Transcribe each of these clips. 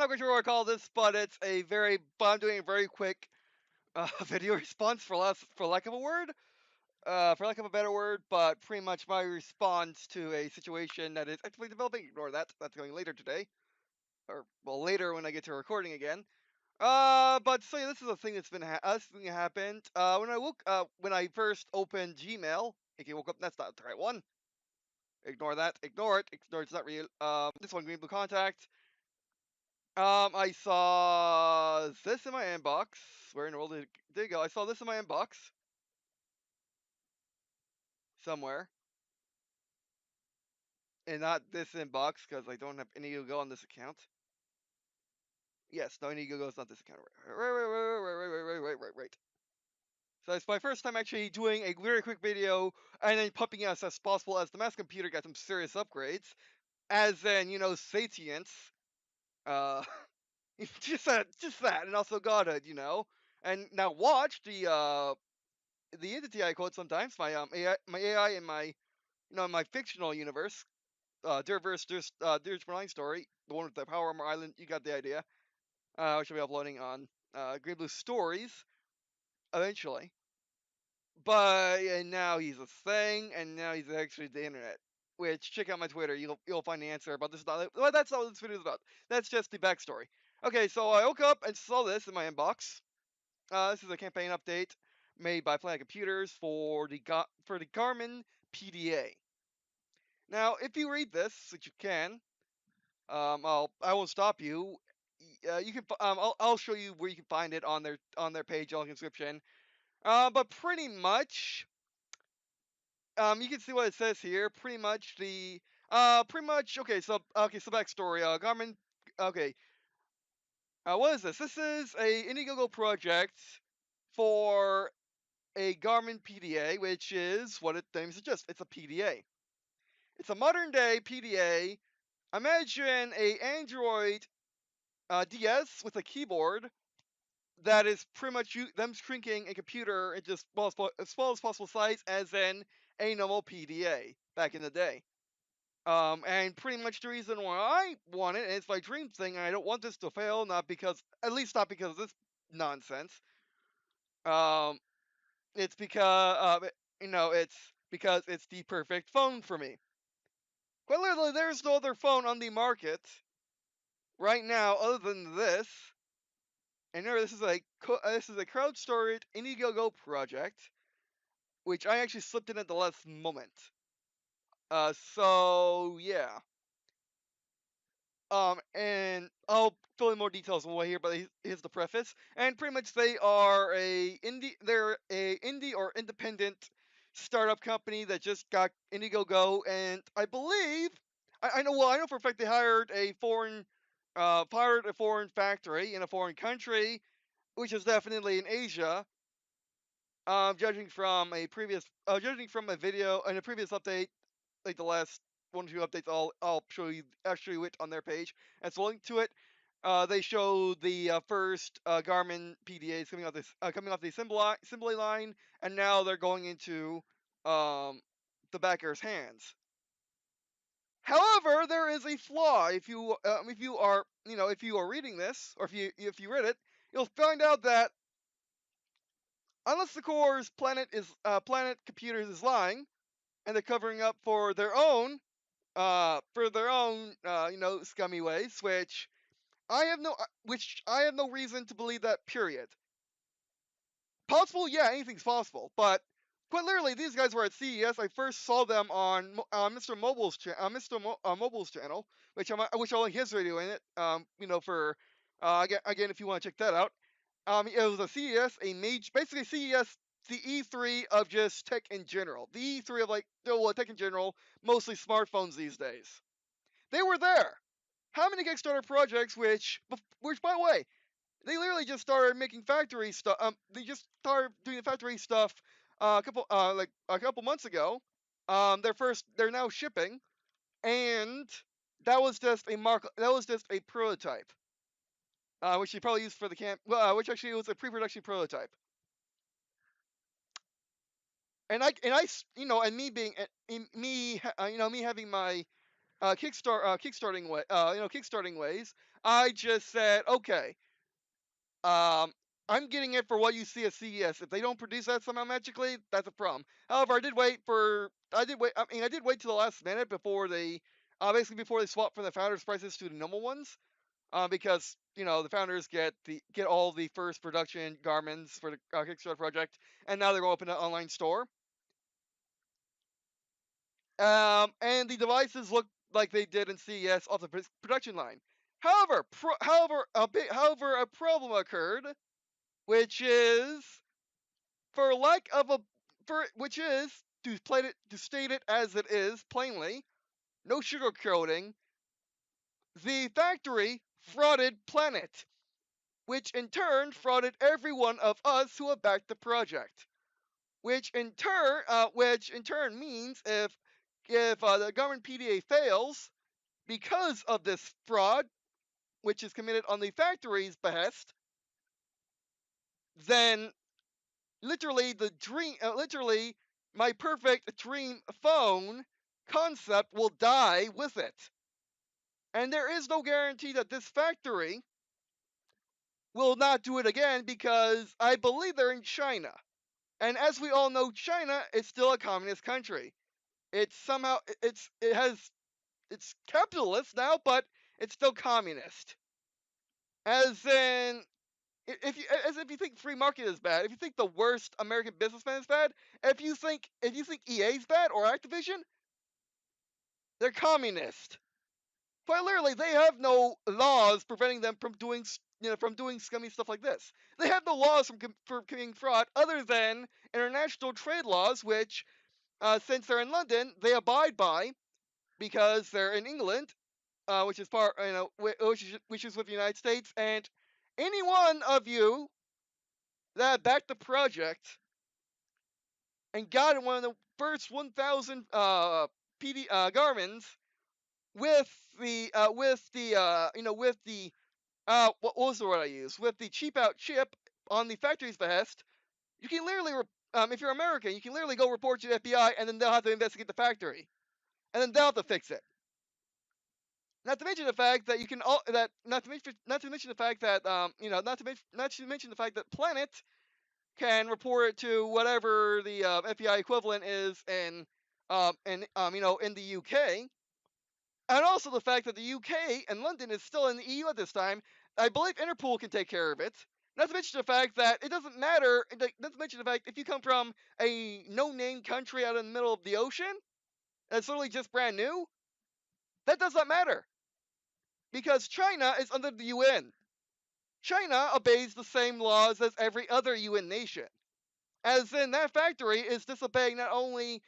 not quite sure what I call this, but I'm doing a very quick video response for lack of a word, for lack of a better word, but pretty much my response to a situation that is actively developing. Ignore that. That's going later today, or well, later when I get to recording again. But so yeah, this is a thing this thing happened. When I first opened Gmail, okay, woke up. That's not the right one. Ignore that. Ignore it. Ignore it's not real. This one, Green&Blue contact. I saw this in my inbox. Where in the world did it go? I saw this in my inbox somewhere, and not this inbox because I don't have any Indiegogo on this account. Yes, no Indiegogo is not this account. Right. So it's my first time actually doing a very quick video and then pumping out as possible as the mass computer got some serious upgrades, as in satience, uh, just that, and also godhood, And now watch the entity I quote sometimes, my AI in my my fictional universe, Dear's Line story, the one with the Power Armor Island. You got the idea. Which I'll be uploading on Green&Blue Stories eventually. But and now he's a thing, and now he's actually the internet. Which check out my Twitter, you'll find the answer about this. Well, that's not what this video is about. That's just the backstory. Okay, so I woke up and saw this in my inbox. This is a campaign update made by Planet Computers for the Garmin PDA. Now, if you read this, which you can, I won't stop you. You can I'll show you where you can find it on their page on the description. But pretty much, you can see what it says here. Pretty much. So backstory. Garmin. Okay. What is this? This is a Indiegogo project for a Garmin PDA, which is what it name suggests. It's a PDA. It's a modern day PDA. Imagine a Android DS with a keyboard that is pretty much them shrinking a computer into as small as possible size, as in a normal PDA back in the day. And pretty much the reason why I want it, and it's my dream thing, and I don't want this to fail, at least not because of this nonsense. Um, it's because it's because it's the perfect phone for me. Quite literally, there's no other phone on the market right now other than this. And remember, this is a crowd-started Indiegogo project, which I actually slipped in at the last moment. So yeah. And I'll fill in more details on the way here, but here's the preface. And pretty much they're a indie or independent startup company that just got Indiegogo, and I believe I know for a fact they hired a foreign factory in a foreign country, which is definitely in Asia. Judging from a video and a previous update, like the last 1 or 2 updates, I'll show you it on their page. And so link to it. They show the first Garmin PDAs coming off the assembly line, and now they're going into the backer's hands. However, there is a flaw. If you are reading this, or if you read it, you'll find out that unless the core's Planet Computers is lying, and they're covering up for their own scummy ways, which I have no reason to believe that. Period. Possible, yeah, anything's possible, but quite literally, these guys were at CES. I first saw them on Mr. Mobile's channel, which I'll link his video in it. For again, if you want to check that out. It was a CES, basically CES, the E3 of just tech in general. The E3 of tech in general, mostly smartphones these days. They were there. How many Kickstarter projects, which by the way, they literally just started making factory stuff. They just started doing the factory stuff a couple months ago. They're now shipping, and that was just a prototype. Which he probably used for the camp. Which actually was a pre-production prototype. And me being me having my kickstarting ways, I just said, okay, I'm getting it for what you see at CES. If they don't produce that somehow magically, that's a problem. However, I did wait till the last minute before they, basically before they swap from the founders' prices to the normal ones, because the founders get all the first production garments for the Kickstarter project, and now they're going to open an online store. And the devices look like they did in CES off the production line. However, a problem occurred, which is for lack of a for which is to state it as it is plainly, no sugarcoating. The factory frauded Planet, which in turn frauded every one of us who have backed the project. Which in turn means if the government PDA fails because of this fraud, which is committed on the factory's behest, then literally my perfect dream phone concept will die with it. And there is no guarantee that this factory will not do it again, because I believe they're in China. And as we all know, China is still a communist country. It's capitalist now, but it's still communist. As in, if you think free market is bad, if you think the worst American businessman is bad, if you think EA is bad or Activision, they're communist. Quite literally, they have no laws preventing them from doing scummy stuff like this. They have no laws for committing fraud other than international trade laws, which, since they're in London, they abide by because they're in England, which is which is with the United States. And any one of you that backed the project and got in one of the first 1,000 PD Garmins with the what was the word I used, with the cheap out chip on the factory's behest, you can literally if you're American, you can literally go report to the FBI, and then they'll have to investigate the factory, and then they'll have to fix it. Not to mention the fact that you can all that not to mention the fact that not to mention the fact that Planet can report it to whatever the FBI equivalent is in the UK, and also the fact that the UK and London is still in the EU at this time. I believe Interpol can take care of it. Not to mention the fact that it doesn't matter. Not to mention the fact if you come from a no-name country out in the middle of the ocean that's literally just brand new, that does not matter, because China is under the UN. China obeys the same laws as every other UN nation. As in, that factory is disobeying not only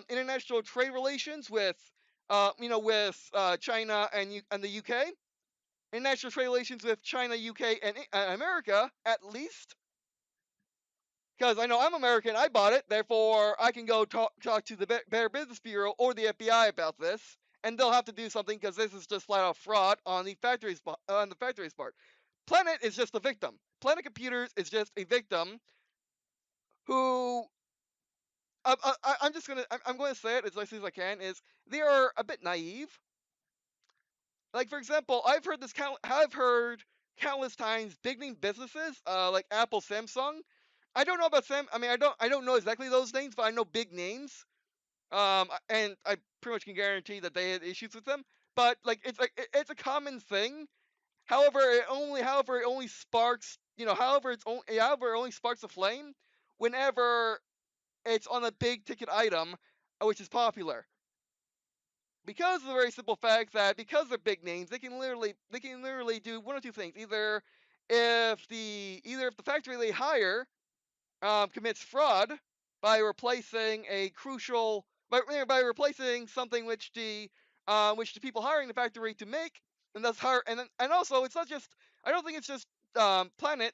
international trade relations with China and the UK, international trade relations with China, UK, and America at least. Because I know I'm American, I bought it, therefore I can go talk to the Better Business Bureau or the FBI about this, and they'll have to do something because this is just flat out fraud on the factory's part. Planet is just a victim. Planet Computers is just a victim who I'm going to say it as nicely as I can, is they are a bit naive. Like, for example, I've heard countless times big name businesses like Apple, Samsung. I don't know about I don't know exactly those names, but I know big names. And I pretty much can guarantee that they had issues with them. But it's a common thing. However, it only sparks however, it only sparks a flame whenever it's on a big ticket item, which is popular. Because of the very simple fact that because they're big names, they can literally do one or two things. If the factory they hire commits fraud by replacing by replacing something which the people hiring the factory to make, and that's hire and also it's not just I don't think it's just Planet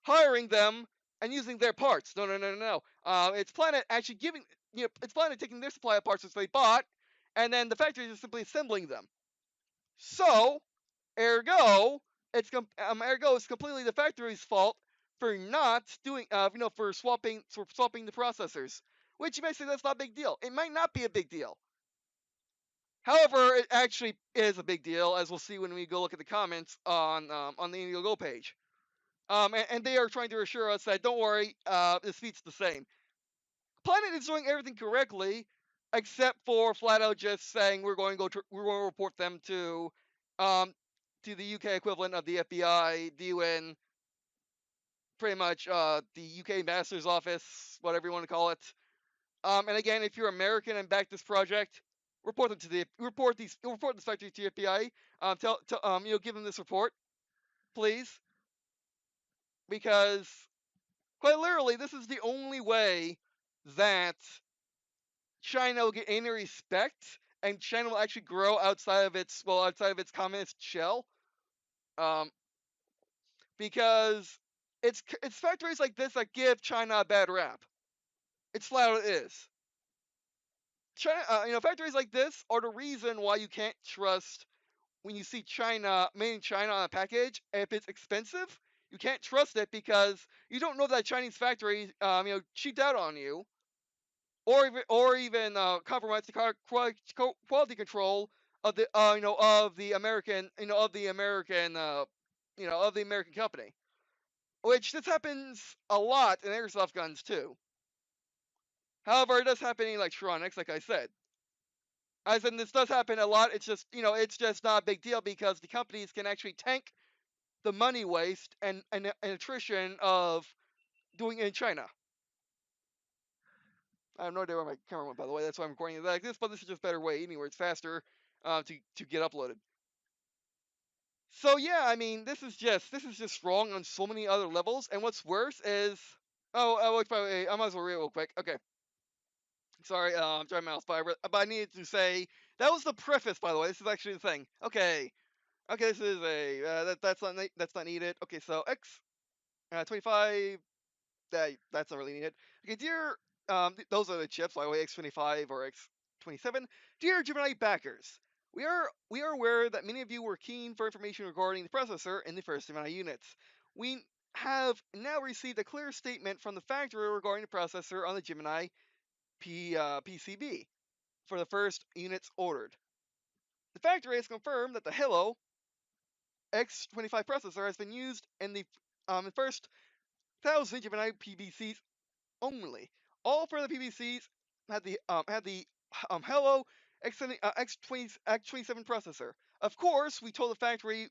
hiring them and using their parts. No. It's Planet actually it's Planet taking their supply of parts which they bought, and then the factory is simply assembling them. So, ergo, it's completely the factory's fault for not doing, for swapping the processors. Which you may say that's not a big deal. It might not be a big deal. However, it actually is a big deal, as we'll see when we go look at the comments on the Indiegogo page. And they are trying to assure us that don't worry, this feat's the same. Planet is doing everything correctly, except for flat out just saying we're going to report them to the UK equivalent of the FBI, DUN, pretty much the UK Master's Office, whatever you want to call it. And again, if you're American and back this project, report this factory to the FBI. Give them this report, please, because quite literally, this is the only way that China will get any respect, and China will actually grow outside of its communist shell. Because it's factories like this that give China a bad rap. It's flat out it is. China, factories like this are the reason why you can't trust when you see China made in China on a package. If it's expensive, you can't trust it because you don't know that Chinese factory, cheaped out on you, or even compromised the quality control of the American, of the American company. Which this happens a lot in airsoft guns too. However, it does happen in electronics, like I said. As in, this does happen a lot. It's just not a big deal because the companies can actually tank the money waste and attrition of doing it in China. I have no idea where my camera went, by the way. That's why I'm recording it like this. But this is just a better way, anywhere it's faster to get uploaded. So yeah, I mean, this is just wrong on so many other levels. And what's worse is, wait, by the way, I might as well read it real quick. Okay. Sorry, I'm driving my mouse, but I needed to say that was the preface. By the way, this is actually the thing. Okay, this is that's not needed. Okay, so X 25 that's not really needed. Okay, dear, those are the chips. By the way, X25 or X27. Dear Gemini backers, we are aware that many of you were keen for information regarding the processor in the first Gemini units. We have now received a clear statement from the factory regarding the processor on the Gemini PCB for the first units ordered. The factory has confirmed that the Hello X25 processor has been used in the first 1,000 Gemini PBCs only. All further PBCs had the Hello X27 processor. Of course, we told the factory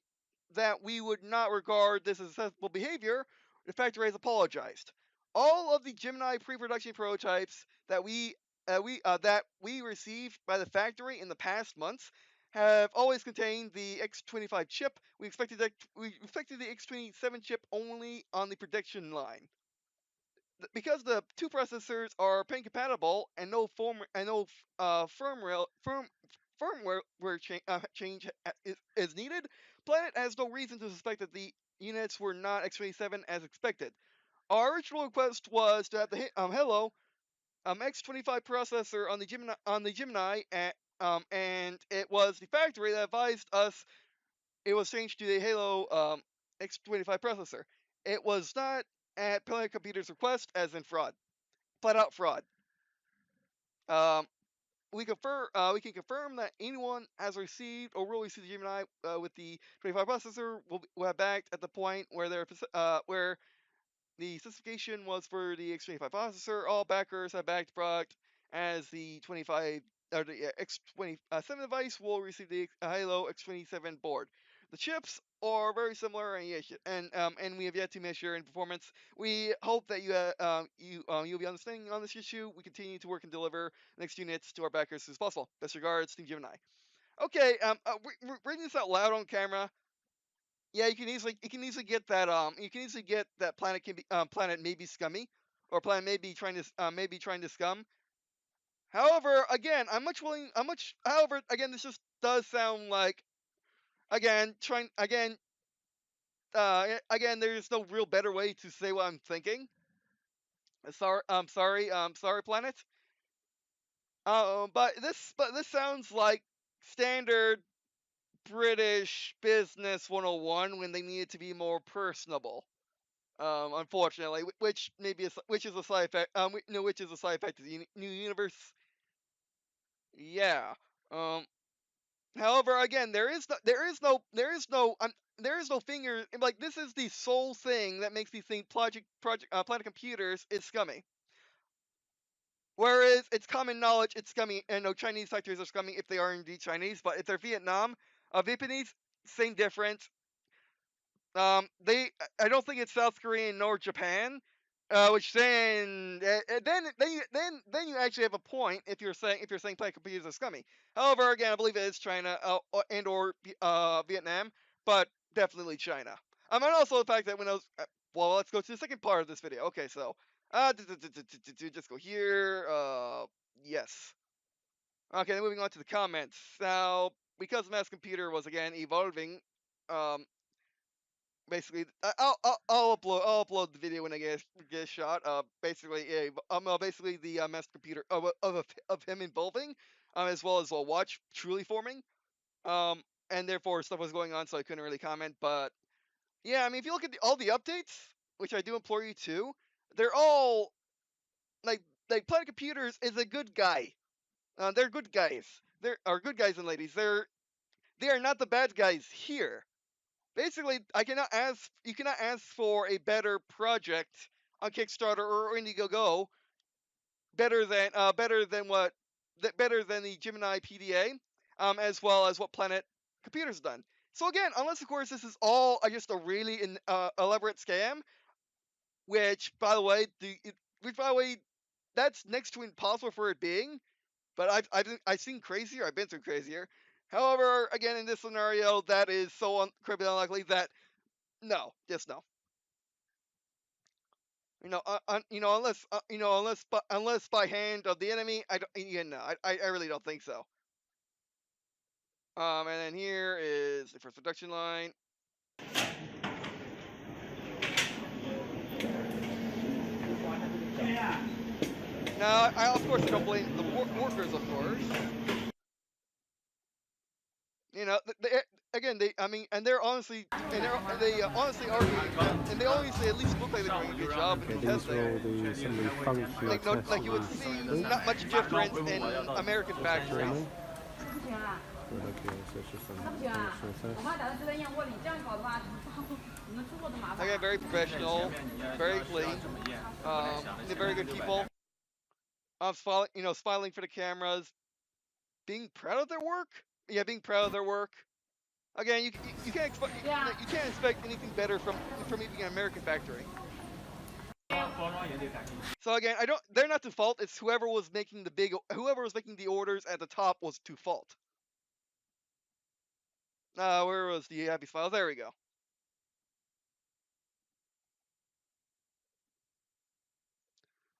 that we would not regard this as acceptable behavior. The factory has apologized. All of the Gemini pre-production prototypes that we received by the factory in the past months have always contained the X25 chip. We expected the X27 chip only on the production line. Because the two processors are pin compatible and no firmware change is needed, Planet has no reason to suspect that the units were not X27 as expected. Our original request was to have the Hello X25 processor on the Gemini, and it was the factory that advised us it was changed to the Halo X25 processor. It was not at Planet Computer's request, as in fraud, flat out fraud. We can confirm that anyone has received or will receive the Gemini with the 25 processor will have backed at the point where the specification was for the X25 processor. All backers have backed the product as the 25 or the X27 device will receive the Halo X27 board. The chips are very similar, and we have yet to measure in performance. We hope that you'll be understanding on this issue. We continue to work and deliver next units to our backers as soon as possible. Best regards, Team Gemini. Okay, reading this out loud on camera. Yeah, you can easily get that planet may be scummy, or planet may be trying to scum. However, again, however, again, this just does sound like, again, there's no real better way to say what I'm thinking. Sorry, planet. But this sounds like standard British business 101 when they need it to be more personable. Unfortunately, which is a side effect. Which is a side effect of the new universe. Yeah. However, again, there is no finger. Like, this is the sole thing that makes me think Planet Computers is scummy. Whereas it's common knowledge it's scummy, and no Chinese factories are scummy if they are indeed Chinese. But if they're Vietnamese, same difference. I don't think it's South Korean nor Japan, which then you actually have a point if you're saying Planet Computers are scummy. However, again, I believe it is China and or Vietnam, but definitely China. And also the fact that when I was well, let's go to the second part of this video. Okay, so just go here. Yes. Okay, then moving on to the comments. Now, because Mass Computer was again evolving, um, basically, I'll upload the video when I get a shot. Basically the master computer of him evolving, as well as a watch truly forming. And therefore stuff was going on, so I couldn't really comment. But yeah, I mean, if you look at all the updates, which I do implore you to, they're all like Planet Computers is a good guy. They're good guys. They're good guys and ladies. They are not the bad guys here. Basically, you cannot ask for a better project on Kickstarter or Indiegogo better than the Gemini PDA, as well as what Planet Computer's done. So again, unless of course this is all just a really elaborate scam, which by the way, that's next to impossible for it being. But I've seen crazier. I've been through crazier. However, again, in this scenario, that is so incredibly unlikely that no, just no. Unless by hand of the enemy, I don't. Yeah, no, I really don't think so. And then here is the first production line. Now, of course I don't blame the workers, of course. Again, they're honestly, they honestly argue, and they honestly at least look like they're doing a good job in testing. Like you would see not much difference in American factories. Again, very professional, very clean. They're very good people. Smiling for the cameras, being proud of their work. Yeah, being proud of their work. Again, you can't expect anything better from even an American factory. So again, they're not to fault. It's whoever was making the orders at the top was to fault. Where was the happy smile? There we go.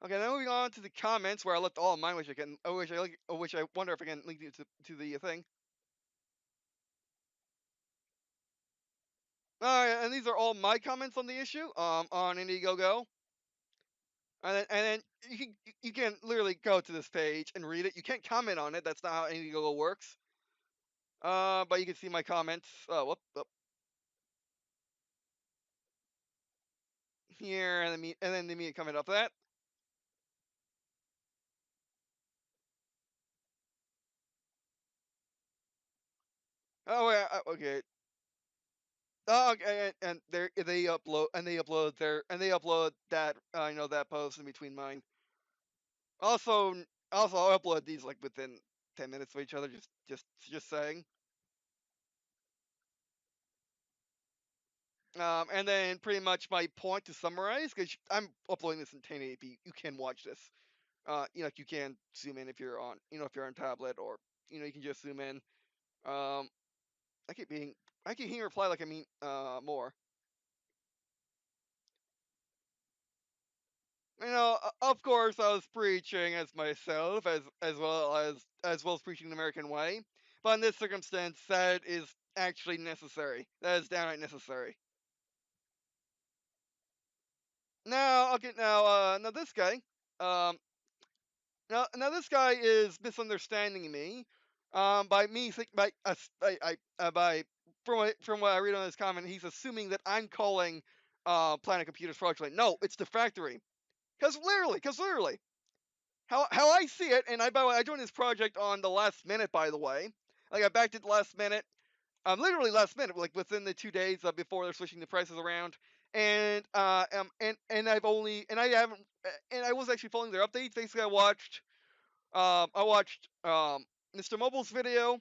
Okay, now moving on to the comments where I left all of mine, which I wonder if I can link it to the thing. And these are all my comments on the issue on Indiegogo. And then you can literally go to this page and read it. You can't comment on it. That's not how Indiegogo works. But you can see my comments. Whoop. Here, and then the immediate comment after that. Oh yeah, okay. Oh, okay, and they upload that that post in between mine. Also, I'll upload these like within 10 minutes of each other. Just saying. And then pretty much my point to summarize, because I'm uploading this in 1080p. You can watch this. Like you can zoom in if you're on tablet, or you can just zoom in. I keep hearing reply like I mean more. Of course, I was preaching as myself, as well as preaching the American way. But in this circumstance, that is actually necessary. That is downright necessary. Now, okay, now this guy, now this guy is misunderstanding me, by me think by from what I read on his comment, he's assuming that I'm calling Planet Computers fraudulent. No, it's the factory. Because literally, how I see it, and by the way, I joined this project on the last minute, by the way. Like I backed it last minute, literally last minute, like within the 2 days before they're switching the prices around. And I've only and I haven't and I was actually following their updates. Basically, I watched Mr. Mobile's video.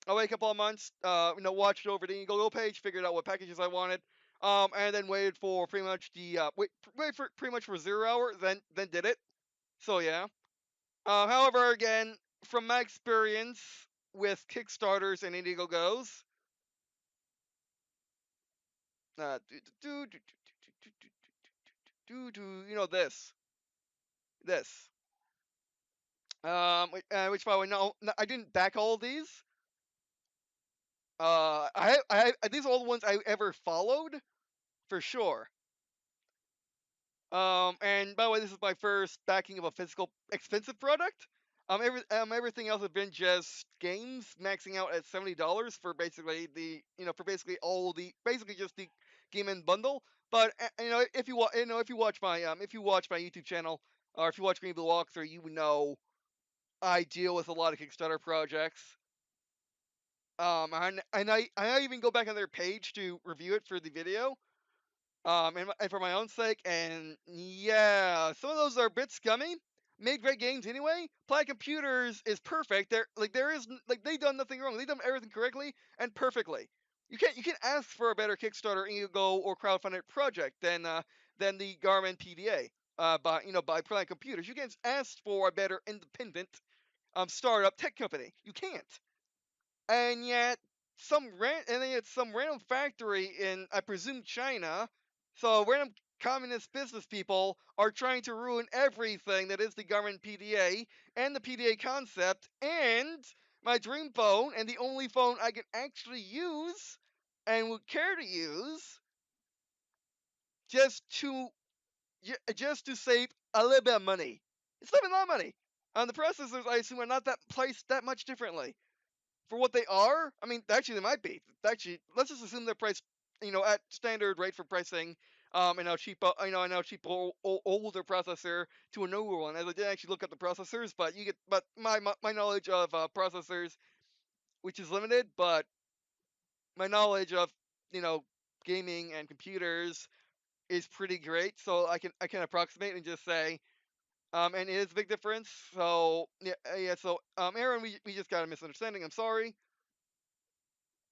I wait a couple of months, watched it over the Indiegogo page, figured out what packages I wanted, and then waited for pretty much wait for pretty much for 0 hour, then did it. So yeah. However, again, from my experience with Kickstarters and Indiegogos, do do this. Which by the way, no, I didn't back all of these. These are all the ones I ever followed for sure. And by the way, this is my first backing of a physical expensive product. Everything else has been just games maxing out at $70 for basically basically just the game and bundle. But if you watch my YouTube channel or if you watch Green&Blue walkthrough, you know I deal with a lot of Kickstarter projects. I even go back on their page to review it for the video. And for my own sake, and yeah, some of those are a bit scummy. Made great games anyway. Plaid Computers is perfect. They've done nothing wrong. They've done everything correctly and perfectly. You can't ask for a better Kickstarter, Indiegogo, or crowdfunded project than the Garmin PDA. By Plaid Computers, you can't ask for a better independent startup tech company. You can't. And yet some random factory in, I presume, China. So random communist business people are trying to ruin everything that is the government PDA and the PDA concept and my dream phone and the only phone I can actually use and would care to use just to just to save a little bit of money. It's not even a lot of money. The processors, I assume, are not that priced that much differently for what they are. I mean, actually, they might be. Actually, let's just assume they're priced, at standard rate for pricing. And how cheap, older processor to a newer one. As I didn't actually look up the processors, but my knowledge of processors, which is limited, but my knowledge of, you know, gaming and computers is pretty great. So I can approximate and just say, and it is a big difference. So yeah. So Aaron, we just got a misunderstanding. I'm sorry.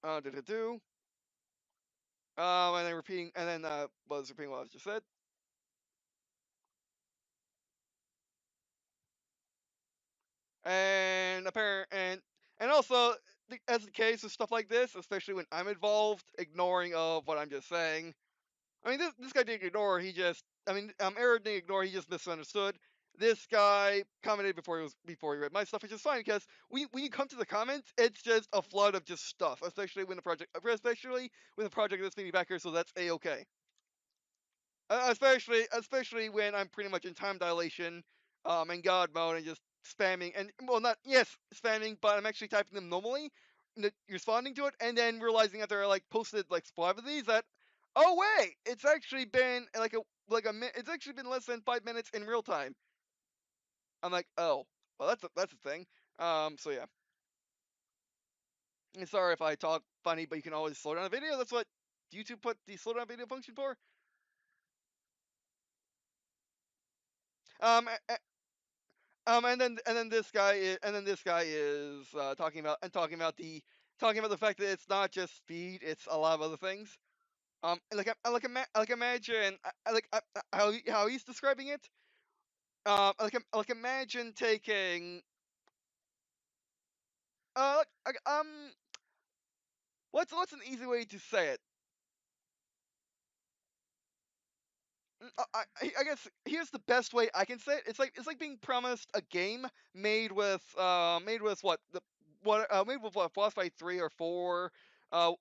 Do. And then repeating what I just said. And apparent and also as the case with stuff like this, especially when I'm involved, ignoring of what I'm just saying. I mean, this guy didn't ignore. Aaron didn't ignore. He just misunderstood. This guy commented before he read my stuff, which is fine because when you come to the comments, it's just a flood of just stuff, especially when the project is mini backer. So that's a-okay. Especially when I'm pretty much in time dilation, and God mode and just spamming and well not yes spamming, but I'm actually typing them normally, responding to it, and then realizing that there are like posted like 5 of these that oh wait, it's actually been it's actually been less than 5 minutes in real time. I'm like, oh well, that's a thing. So yeah, and sorry if I talk funny, but you can always slow down a video. That's what YouTube put the slow down video function for. Um, and then this guy is talking about the fact that it's not just speed, it's a lot of other things. Imagine how he's describing it. Imagine taking like, what's an easy way to say it? I guess here's the best way I can say it. It's like being promised a game made with what Frostbite 3 or 4,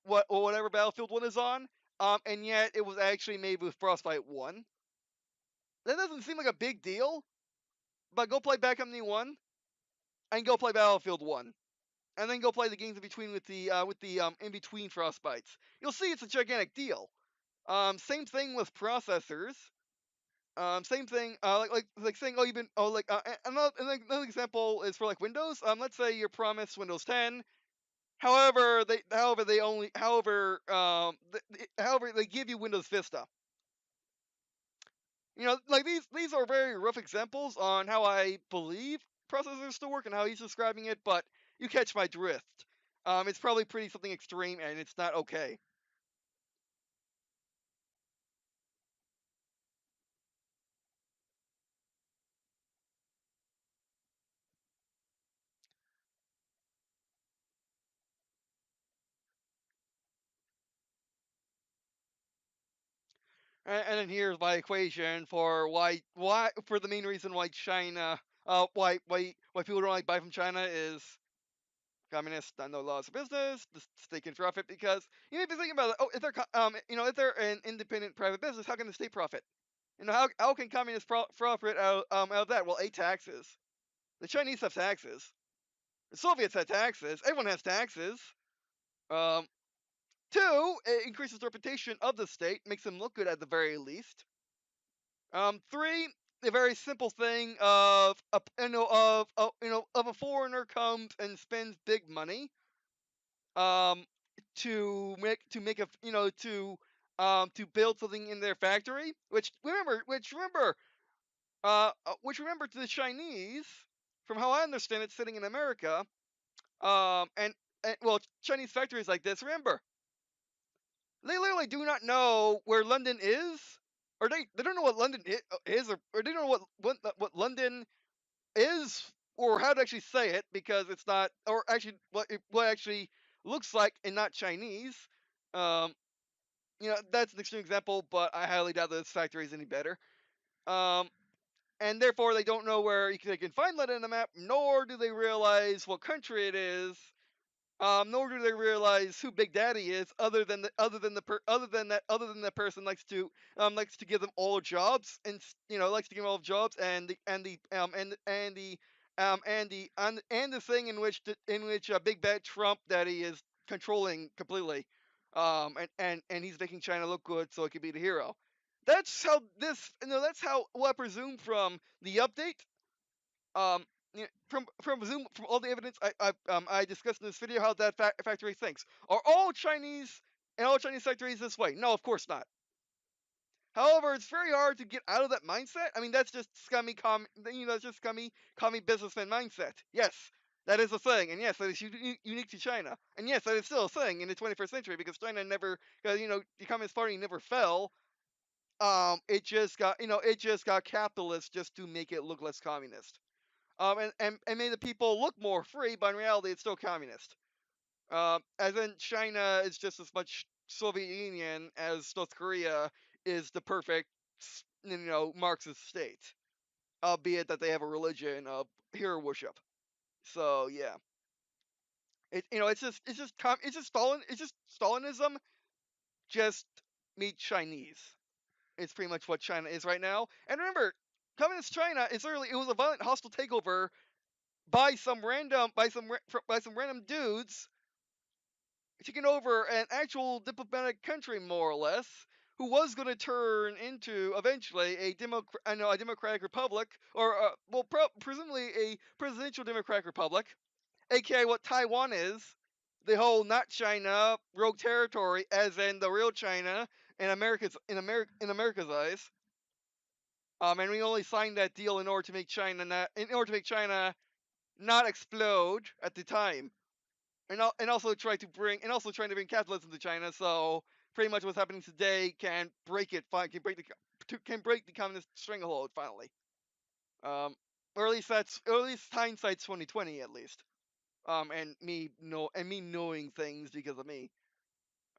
whatever Battlefield 1 is on, and yet it was actually made with Frostbite 1. That doesn't seem like a big deal, but go play Backup 1 and go play Battlefield 1. And then go play the games in between with the in between Frostbites. You'll see it's a gigantic deal. Same thing with processors. Same thing. Like saying, oh, you've been, another example is for like Windows. Let's say you're promised Windows 10, however they give you Windows Vista. Like these are very rough examples on how I believe processors still work and how he's describing it, but you catch my drift. It's probably pretty something extreme, and it's not okay. And then here's my equation for why for the main reason why China, why people don't like buy from China is communists not know laws of business. They can profit because if you think about it, if they're if they're an independent private business, how can the state profit? How can communists profit out of that? Well, taxes. The Chinese have taxes. The Soviets had taxes. Everyone has taxes. Um, Two, it increases the reputation of the state, makes them look good at the very least. Three, the very simple thing of of a foreigner comes and spends big money um to make a to build something in their factory, which remember to the Chinese, from how I understand it, sitting in America, and Chinese factories like this, remember, they literally do not know where London is, or they don't know what London is, or they don't know what London is, or how to actually say it, because it's not, or actually what actually looks like and not Chinese. Um, that's an extreme example, but I highly doubt this factory is any better. Um, and therefore they don't know where they can find London on the map, nor do they realize what country it is, nor do they realize who Big Daddy is, other than that person likes to give them all jobs, and likes to give them all jobs, and the thing in which Big Bad Trump Daddy is controlling completely, and he's making China look good so it can be the hero. That's how what I presume from the update. um, from all the evidence I discussed in this video, how that factory thinks. Are all Chinese factories this way? No, of course not. However, it's very hard to get out of that mindset. I mean, that's just that's just commie businessman mindset. Yes, that is a thing, and yes, that is unique to China, and yes, that is still a thing in the 21st century, because China never, because the Communist Party never fell. It just got capitalist just to make it look less communist. And made the people look more free, but in reality, it's still communist. As in, China is just as much Soviet Union as North Korea is the perfect, Marxist state, albeit that they have a religion of hero worship. So yeah, it's just Stalinism, just meet Chinese. It's pretty much what China is right now. And remember, communist China is literally, it was a violent, hostile takeover by some random dudes taking over an actual diplomatic country, more or less, who was going to turn into eventually a democratic republic, or presumably a presidential democratic republic, aka what Taiwan is. The whole not China rogue territory, as in the real China in America's eyes. And we only signed that deal in order to make China not explode at the time, and also trying to bring capitalism to China. So pretty much what's happening today can break the communist stranglehold finally. Um, or at least hindsight's 2020 at least. And me knowing things because of me.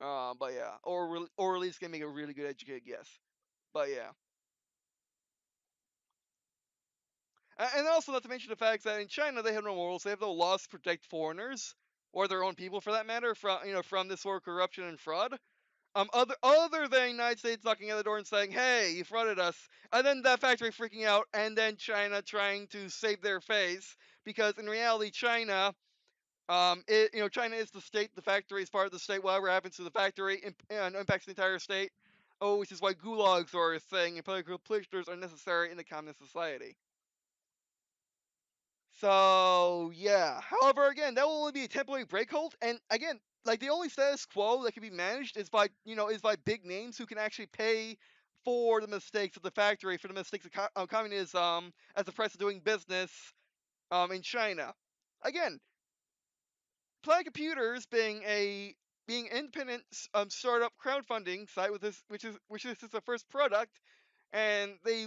But yeah, or at least can make a really good educated guess. But yeah. And also, not to mention the fact that in China they have no morals, they have no laws to protect foreigners or their own people, for that matter, from this sort of corruption and fraud. Other than the United States knocking at the door and saying, "Hey, you frauded us," and then that factory freaking out, and then China trying to save their face, because in reality, China is the state. The factory is part of the state. Whatever happens to the factory impacts the entire state. Oh, which is why gulags are a thing, and political prisoners are necessary in the communist society. So yeah. However, again, that will only be a temporary breakhold, and again, like the only status quo that can be managed is by big names who can actually pay for the mistakes of the factory, for the mistakes of communism as the price of doing business in China. Again, Plaid Computers being independent startup crowdfunding site with this, which is the first product, and they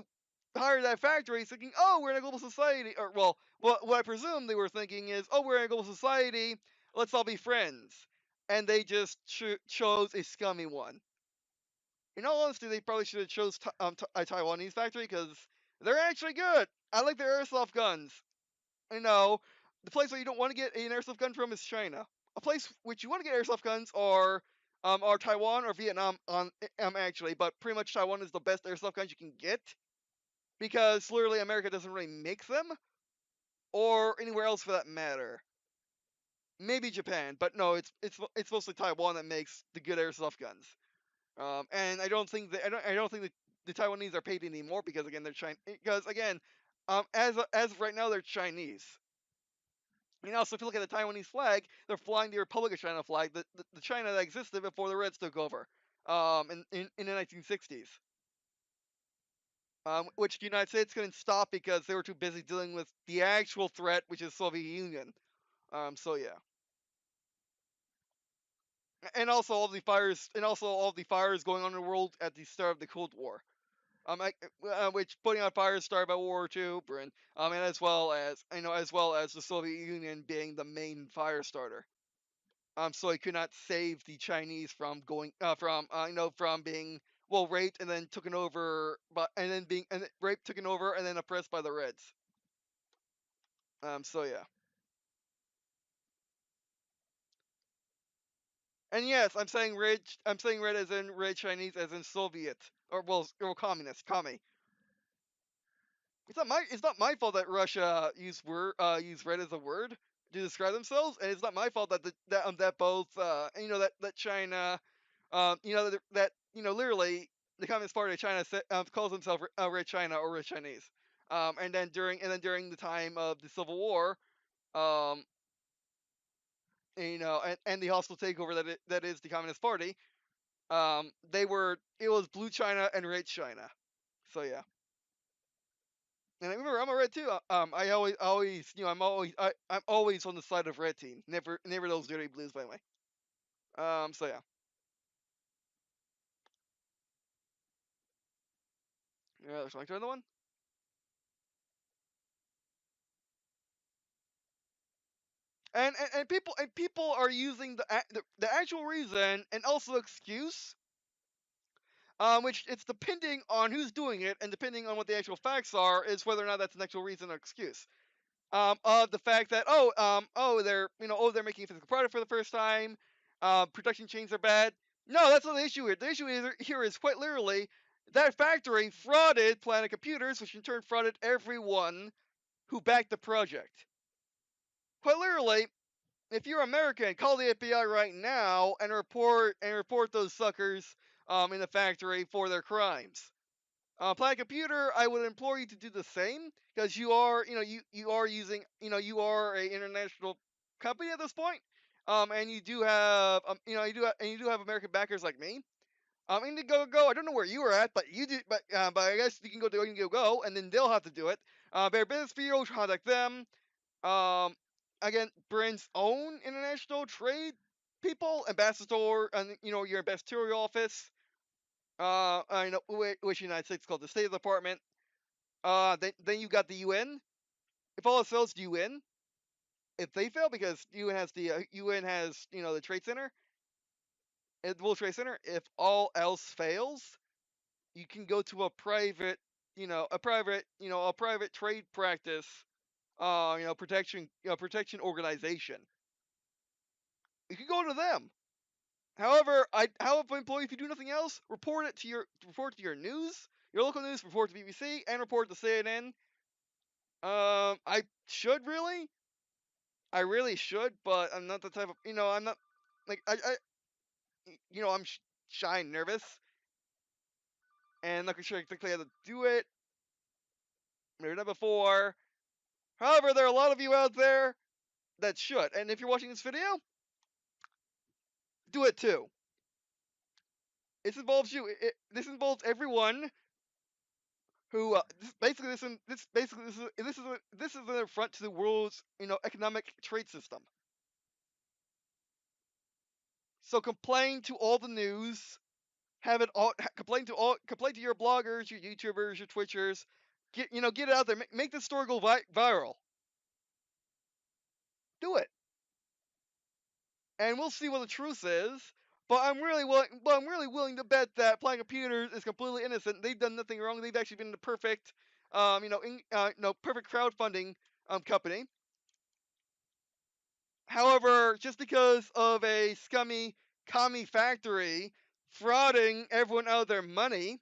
hired that factory thinking, oh, we're in a global society, or well, what I presume they were thinking is, oh, we're in a global society, let's all be friends, and they just chose a scummy one. In all honesty, they probably should have chose a Taiwanese factory because they're actually good. I like their airsoft guns. The place where you don't want to get an airsoft gun from is China. A place which you want to get airsoft guns are Taiwan or Vietnam actually, but pretty much Taiwan is the best airsoft guns you can get because literally America doesn't really make them or anywhere else for that matter. Maybe Japan, but no, it's mostly Taiwan that makes the good airsoft guns. And I don't think that the Taiwanese are paid anymore because again they're Chinese. Because again, as of right now they're Chinese. So if you look at the Taiwanese flag, they're flying the Republic of China flag, the China that existed before the Reds took over, in the 1960s. Which the United States couldn't stop because they were too busy dealing with the actual threat, which is Soviet Union. So yeah, and also all the fires going on in the world at the start of the Cold War. Which putting out fires started by World War II, Britain, and as well as the Soviet Union being the main fire starter. So he could not save the Chinese from going from being raped and then taken over, but and then being and raped, taken over, and then oppressed by the Reds. So yeah, and yes, I'm saying red. I'm saying red as in red Chinese, as in Soviet or communist, commie. It's not my fault that Russia used red as a word to describe themselves, and it's not my fault that both that China literally the Communist Party of China calls themselves Red China or Red Chinese. And then during the time of the Civil War, um, and the hostile takeover that is the Communist Party, it was Blue China and Red China. So yeah. And I remember I'm a red too. I'm always on the side of red team. Never those dirty blues, by the way. So yeah. Yeah, there's another one. And people are using the actual reason and also excuse, which it's depending on who's doing it and depending on what the actual facts are, is whether or not that's an actual reason or excuse. Of the fact that they're making a physical product for the first time, production chains are bad. No, that's not the issue here. The issue here is quite literally that factory frauded Planet Computers, which in turn frauded everyone who backed the project. Quite literally, if you're American, call the FBI right now and report those suckers in the factory for their crimes. Planet Computer, I would implore you to do the same because you are a international company at this point, and you do have American backers like me. Indiegogo, I don't know where you were at, but you did, but I guess you can go to Indiegogo, and then they'll have to do it. Bear Business Bureau, contact them. Um, Again, Britain's own international trade people, ambassador, and your ambassadorial office. I know which United States called the State Department. Then you got the UN. If all else fails, UN. If they fail, because UN has the Trade Center, the World Trade Center. If all else fails, you can go to a private trade practice, protection organization. You can go to them. However, employee, if you do nothing else, report to your news, your local news, report to BBC, and report to CNN. I really should, but I'm not the type of, I'm not like I'm shy and nervous, and not sure exactly how to do it. Never done before. However, there are a lot of you out there that should, and if you're watching this video, do it too. This involves you. This involves everyone who this is an affront to the world's economic trade system. So complain to all the news, have it all complain to your bloggers, your YouTubers, your Twitchers, get it out there, make this story go viral. Do it, and we'll see what the truth is. But I'm really willing to bet that Playing Computers is completely innocent. They've done nothing wrong. They've actually been the perfect, perfect crowdfunding company. However, just because of a scummy commie factory frauding everyone out of their money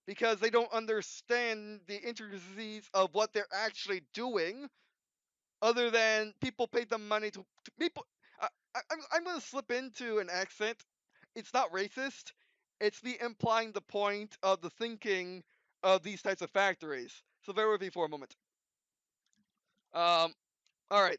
because they don't understand the intricacies of what they're actually doing, other than people paid them money to people. I'm going to slip into an accent. It's not racist. It's me implying the point of the thinking of these types of factories. So bear with me for a moment. All right.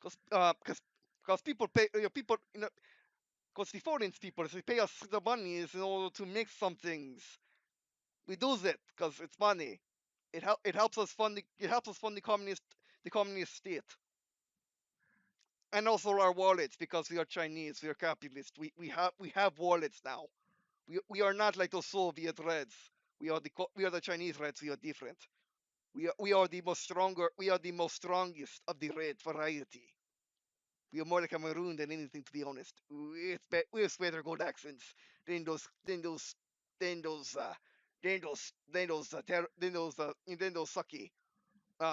Because people pay people because the foreign people they pay us the money is in order to make some things. We do it because it's money. It helps us fund the communist state, and also our wallets because we are Chinese, we are capitalist. We have wallets now. We are not like those Soviet Reds. We are the Chinese Reds. We are different. We are the most stronger. We are the most strongest of the red variety. We are more like a maroon than anything, to be honest. We have better gold accents than those sucky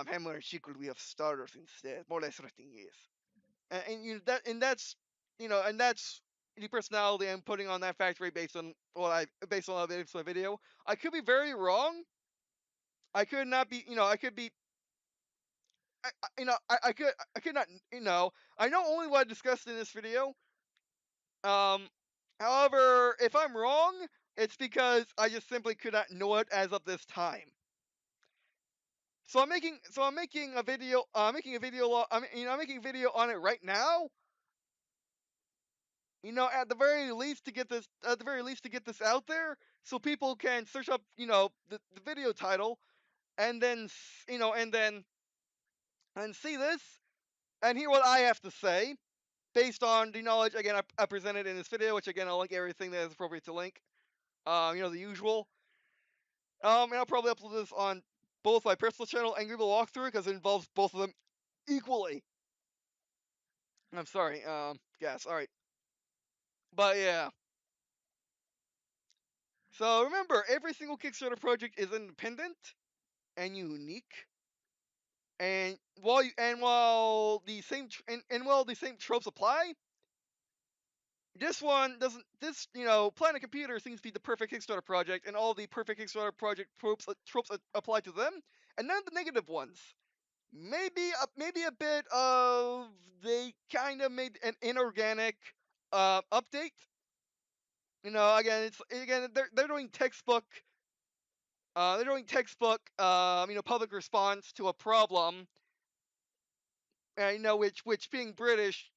hammer and sickle. We have starters instead, more or less everything is. And that's the personality I'm putting on that factory based on my video. I could be very wrong. I could not be. I could be. I could not. I know only what I discussed in this video. Um, However, if I'm wrong, it's because I just simply could not know it as of this time. So I'm making a video. I'm making a video on it right now. At the very least to get this out there, so people can search up, the video title, and then, and see this, and hear what I have to say, based on the knowledge, again, I presented in this video, which, again, I'll link everything that is appropriate to link. The usual. And I'll probably upload this on both my personal channel and Google Walkthrough, because it involves both of them equally. I'm sorry, yes, alright. But yeah. So remember, every single Kickstarter project is independent and unique. And while the same tropes apply, this one doesn't. Planet Computer seems to be the perfect Kickstarter project, and all the perfect Kickstarter project tropes apply to them, and none of the negative ones. Maybe a bit of they kind of made an inorganic update. They're doing textbook. Public response to a problem, which being British,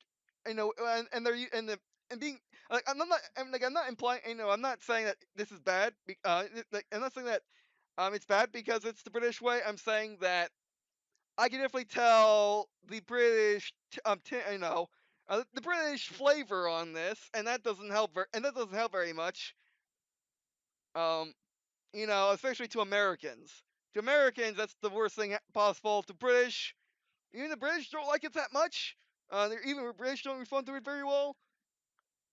and they're and the and being like I'm not implying, I'm not saying that this is bad. I'm not saying that it's bad because it's the British way. I'm saying that I can definitely tell the British, the British flavor on this, and that doesn't help. That doesn't help very much. Um, Especially to Americans. To Americans, that's the worst thing possible. To British, even the British don't like it that much. Even the British don't respond to it very well.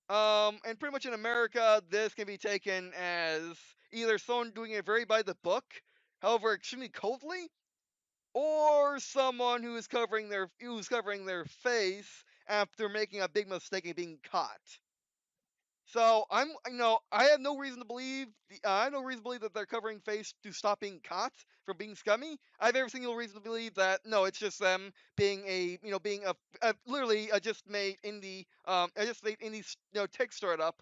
And pretty much in America, this can be taken as either someone doing it very by the book, however extremely coldly, or someone who's covering their face after making a big mistake and being caught. So I have no reason to believe that they're covering face to stop being caught from being scummy. I have every single reason to believe that no, it's just them being literally a just made indie tech startup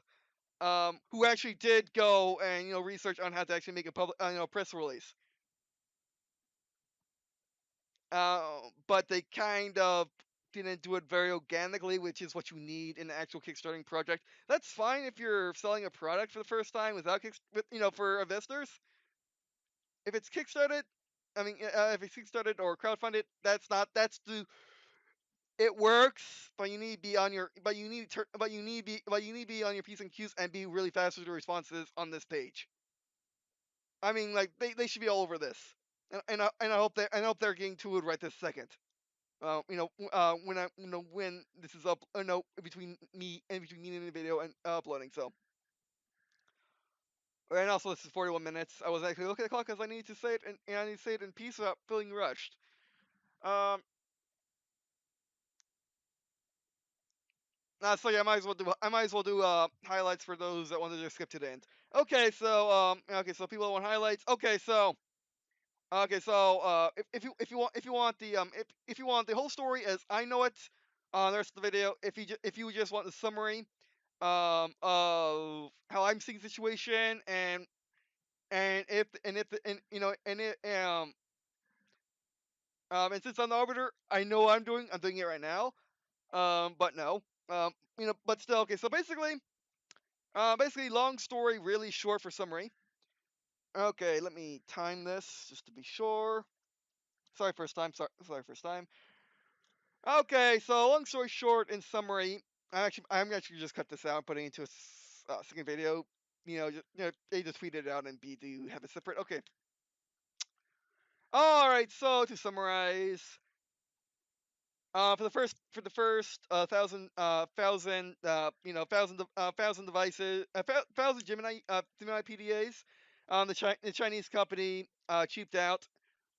who actually did go and research on how to actually make a public press release. but they kind of didn't do it very organically, which is what you need in an actual Kickstarting project. That's fine if you're selling a product for the first time without for investors. If it's Kickstarted, I mean, if it's Kickstarted or crowdfunded, that's the it works, but you need to be on your but you need to be on your P's and Q's and be really fast with your responses on this page. I mean, like they should be all over this, and I hope they're getting to it right this second. When this is up, no, between me and the video and uploading. So, and also this is 41 minutes. I was actually looking at the clock because I need to say it, and I need to say it in peace without feeling rushed. Um, so yeah, I might as well do highlights for those that want to just skip to the end. Okay, so people want highlights. If you want the if you want the whole story as I know it, the rest of the video. If you just want the summary of how I'm seeing the situation and since I'm the arbiter, I know what I'm doing it right now. But no. But still, okay. So basically, long story, really short for summary. Okay, let me time this just to be sure. Sorry, first time. Sorry, first time. Okay, so long story short, in summary, I'm actually just cut this out, putting it into a second video. They just tweeted it out and B do have it separate. Okay. All right. So to summarize, for the first thousand devices, thousand Gemini PDAs, the Chinese company cheaped out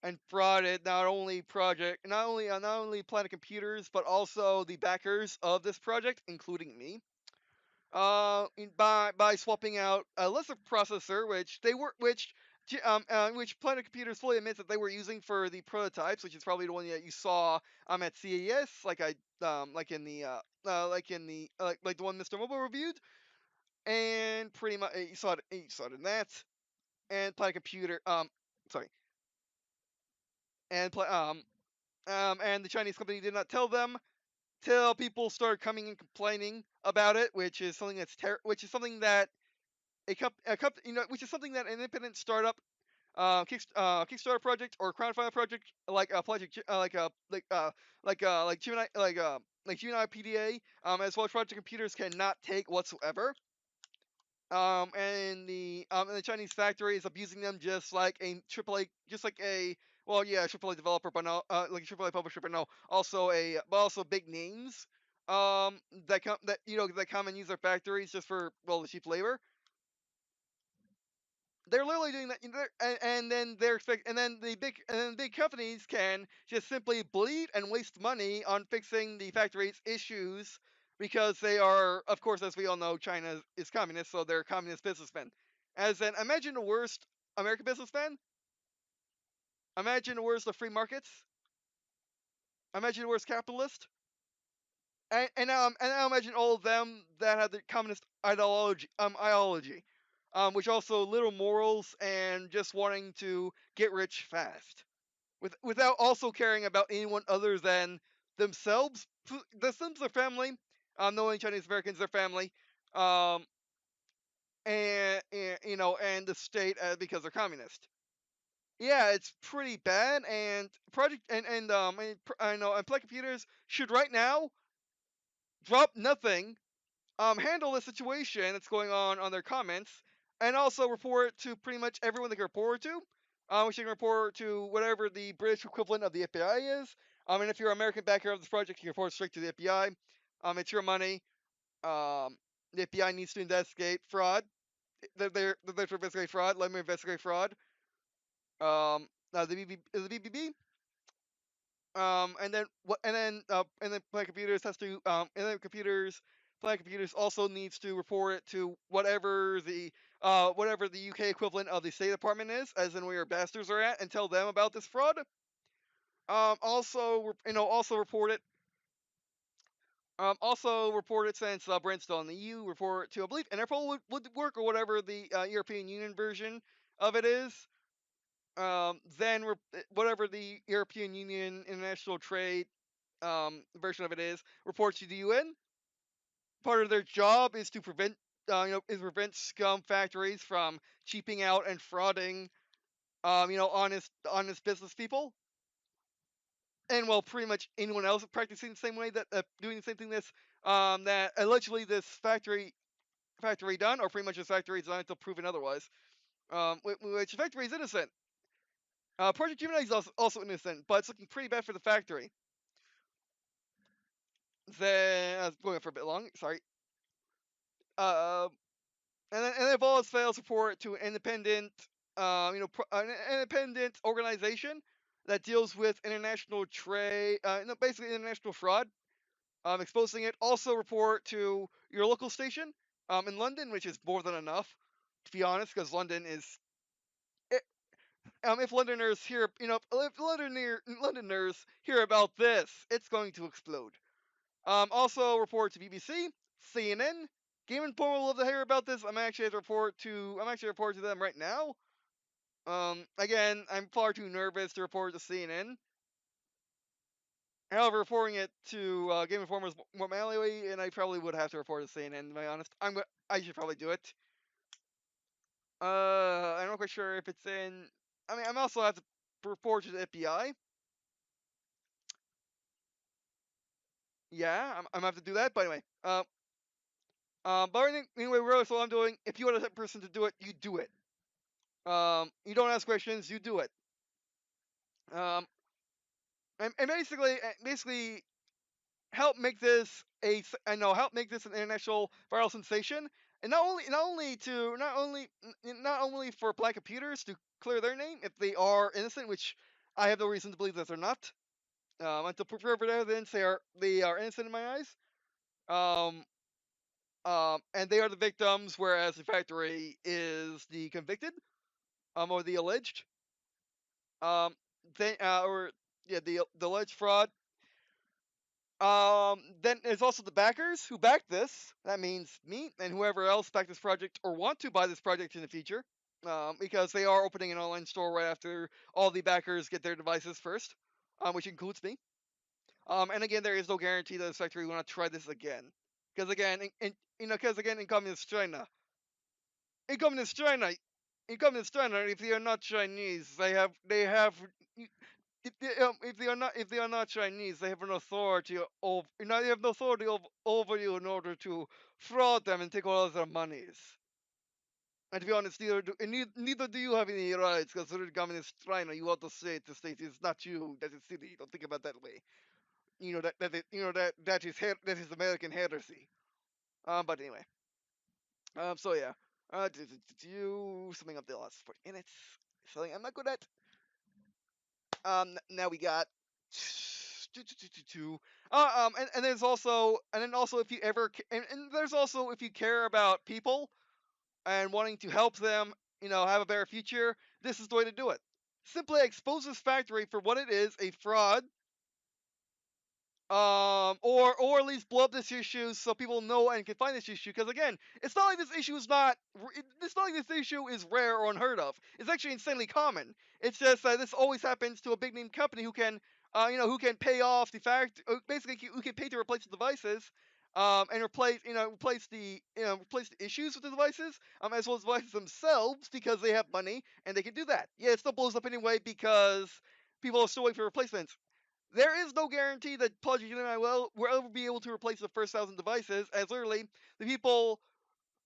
and frauded not only Planet Computers but also the backers of this project, including me. By swapping out a lesser processor, which Planet Computers fully admits that they were using for the prototypes, which is probably the one that you saw at CES, like the one Mr. Mobile reviewed, and pretty much you saw it in that, and Planet Computer sorry, and and the Chinese company did not tell them till people started coming and complaining about it, which is something which is something that which is something that an independent startup, Kickstarter project or crowdfunding project like a project like Gemini PDA, as well as Project Computers cannot take whatsoever. And the Chinese factory is abusing them just like a AAA, just like a AAA developer, but no, like a AAA publisher, but no, also big names, that come and use their factories just for the cheap labor. They're literally doing that, and then the big companies can just simply bleed and waste money on fixing the factory's issues because they are, of course, as we all know, China is communist, so they're communist businessmen. As in, imagine the worst American businessman. Imagine the worst of free markets. Imagine the worst capitalist. And now imagine all of them that have the communist ideology, which also little morals and just wanting to get rich fast, without also caring about anyone other than themselves, their family, knowing Chinese Americans, their family, um, and the state because they're communist. Yeah, it's pretty bad, and project and I know and Play Computers should right now drop nothing, handle the situation that's going on their comments, and also report to pretty much everyone they can report to. Which you can report to whatever the British equivalent of the FBI is. And if you're an American backer of this project, you can report straight to the FBI. It's your money. The FBI needs to investigate fraud. They're there to investigate fraud. Let me investigate fraud. The BBB. And then Play Computers has to and then computers Play Computers also needs to report it to whatever the UK equivalent of the State Department is, as in where your bastards are at, and tell them about this fraud. Also report it. Also report it since Brent's still in the EU. Report it to, I believe, Interpol would work, or whatever the European Union version of it is. then whatever the European Union International Trade version of it is reports to the UN. Part of their job is to prevent scum factories from cheaping out and frauding, honest business people. And well, pretty much anyone else practicing the same way that doing the same thing that allegedly this factory done, or pretty much this factory designed until proven otherwise. Which factory is innocent. Project Gemini is also innocent, but it's looking pretty bad for the factory. Then I was going on for a bit long. Sorry. And then if all else fails, report to an independent, an independent organization that deals with international trade, basically international fraud, exposing it. Also report to your local station, in London, which is more than enough, to be honest, because London is. If Londoners hear, Londoners hear about this, it's going to explode. Also report to BBC, CNN, Game Informer will love to hear about this. I'm actually reporting to them right now. Again, I'm far too nervous to report to CNN. However, reporting it to Game Informer is more my only way, and I probably would have to report to CNN. To be honest, I should probably do it. I'm not quite sure if it's in. I mean, I'm also have to report to the FBI. Yeah, I'm gonna have to do that. But anyway, but anyway, regardless of what I'm doing, if you are the type of person to do it, you do it. You don't ask questions, you do it. And basically help make this help make this an international viral sensation, and not only for black computers to clear their name if they are innocent, which I have no reason to believe that they're not. Until proved evidence, they are innocent in my eyes. Um, and they are the victims, whereas the factory is the convicted, or the alleged. Um, they or yeah, the alleged fraud. Then there's also the backers who back this. That means me and whoever else back this project or want to buy this project in the future. Because they are opening an online store right after all the backers get their devices first, which includes me. And again, there is no guarantee that this factory will not try this again. Because again, in communist China, in communist China, if they are not Chinese, if they are not Chinese, they have an authority they have no authority over you in order to fraud them and take all of their monies. And to be honest, neither do you have any rights, because you're communist China. You want to say the state is not you, that is silly. Don't think about that way. That is American heresy. But anyway, so yeah, do something up the last 40 minutes. Something I'm not good at. Now we got. And there's also, and then also if you ever, and there's also if you care about people and wanting to help them, have a better future, this is the way to do it. Simply expose this factory for what it is, a fraud, or at least blow up this issue so people know and can find this issue. Because again, it's not like this issue is it's not like this issue is rare or unheard of. It's actually insanely common. It's just that this always happens to a big name company who can, who can pay off the fact, basically who can pay to replace the devices. And replace the issues with the devices, as well as devices themselves, because they have money and they can do that. Yeah, it still blows up anyway because people are still waiting for replacements. There is no guarantee that Project Gemini will ever be able to replace the first 1,000 devices, as literally the people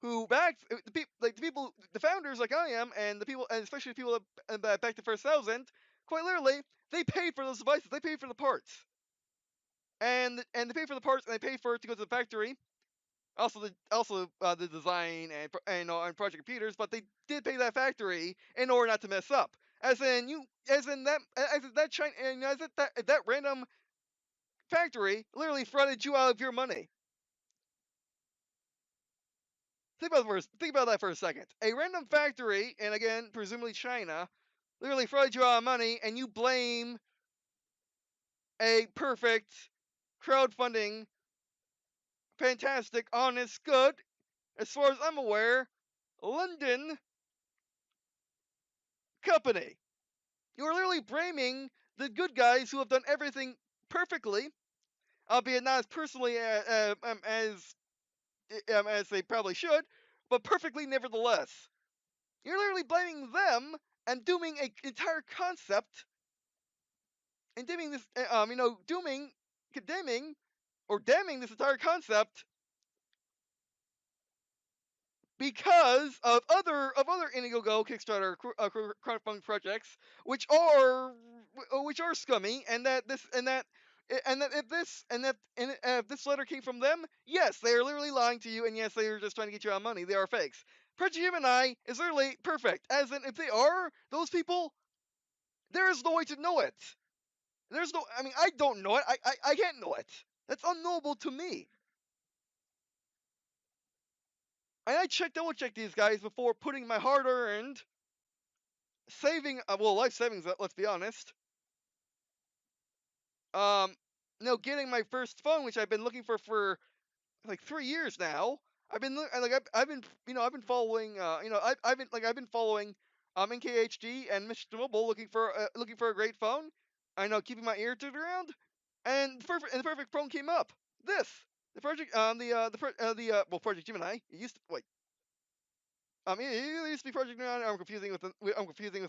who backed the founders like I am, and the people, and especially the people that backed the first 1,000, quite literally, they paid for those devices. They paid for the parts, and they paid for the parts, and they paid for it to go to the factory. Also, the design and project computers, but they did pay that factory in order not to mess up. As in that random factory literally fronted you out of your money. Think about that for a second. A random factory, and again, presumably China, literally fronted you out of money, and you blame a perfect crowdfunding, fantastic, honest, good, as far as I'm aware, London company. You're literally blaming the good guys who have done everything perfectly, albeit not as personally as they probably should, but perfectly nevertheless. You're literally blaming them and dooming an entire concept and dooming this, condemning, or damning this entire concept because of other Indiegogo Kickstarter crowdfunding projects, which are scummy, and that this and that. And that if this letter came from them, yes, they are literally lying to you, and yes, they are just trying to get you out money. They are fakes. Project Gemini is literally perfect. As in, if they are those people, there is no way to know it. There's no. I mean, I don't know it. I can't know it. That's unknowable to me. And I double checked these guys before putting my hard-earned life savings. Let's be honest. Um, getting my first phone, which I've been looking for like 3 years now. I've been following I've been following NKHD and Mr. Mobile looking for a great phone. I know, keeping my ear to the ground, and the perfect phone came up. This the project the Project Gemini. It used to wait. It used to be Project Gemini. I'm confusing with